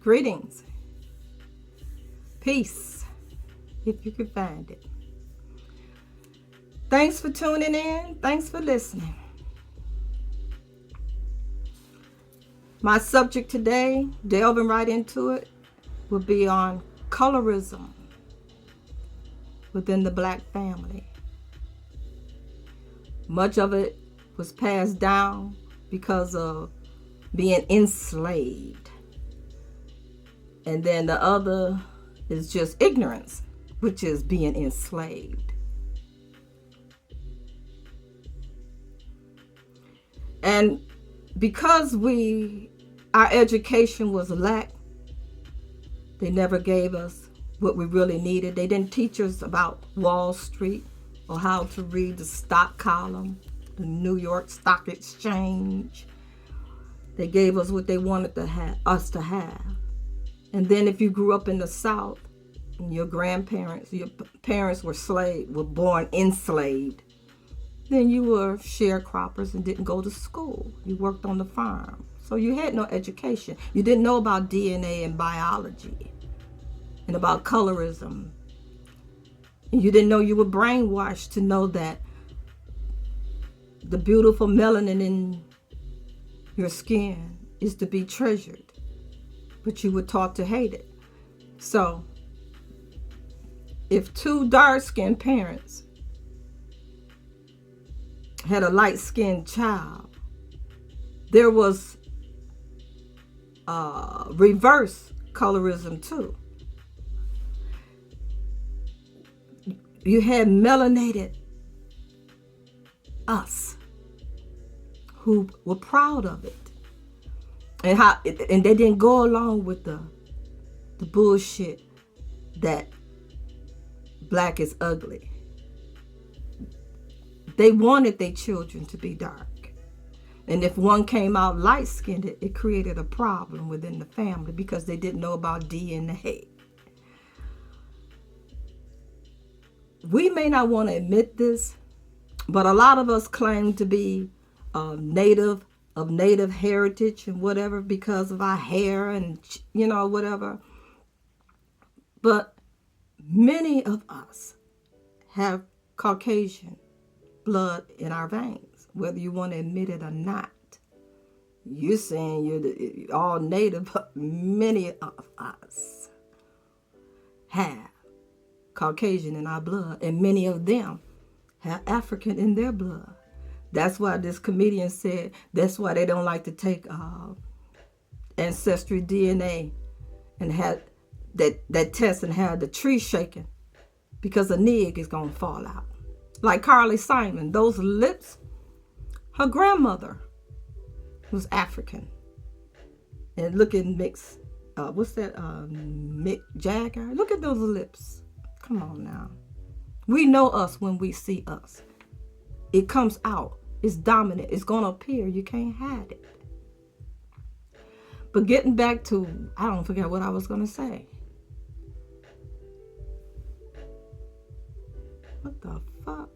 Greetings. Peace, if you can find it. Thanks for tuning in. Thanks for listening. My subject today, delving right into it, will be on colorism within the black family. Much of it was passed down because of being enslaved. And then the other is just ignorance, which is being enslaved. And because our education was lack, they never gave us what we really needed. They didn't teach us about Wall Street or how to read the stock column, the New York Stock Exchange. They gave us what they wanted us to have. And then if you grew up in the South and your grandparents, your parents were born enslaved, then you were sharecroppers and didn't go to school. You worked on the farm. So you had no education. You didn't know about DNA and biology and about colorism. And you didn't know you were brainwashed to know that the beautiful melanin in your skin is to be treasured. But you were taught to hate it. So if two dark-skinned parents had a light-skinned child, there was reverse colorism too. You had melanated us who were proud of it, and they didn't go along with the bullshit that black is ugly. They wanted their children to be dark. And if one came out light-skinned, it created a problem within the family because they didn't know about DNA. We may not want to admit this, but a lot of us claim to be native heritage and whatever because of our hair and, whatever. But many of us have Caucasian blood in our veins, whether you want to admit it or not. You're saying you're all native, but many of us have Caucasian in our blood, and many of them have African in their blood. That's why this comedian said that's why they don't like to take ancestry DNA and have that test and have the tree shaking, because a nig is going to fall out. Like Carly Simon, those lips, her grandmother was African. And look at Mick Jagger? Look at those lips. Come on now. We know us when we see us. It comes out. It's dominant. It's going to appear. You can't hide it. But getting back to, I don't forget what I was going to say. What the fuck?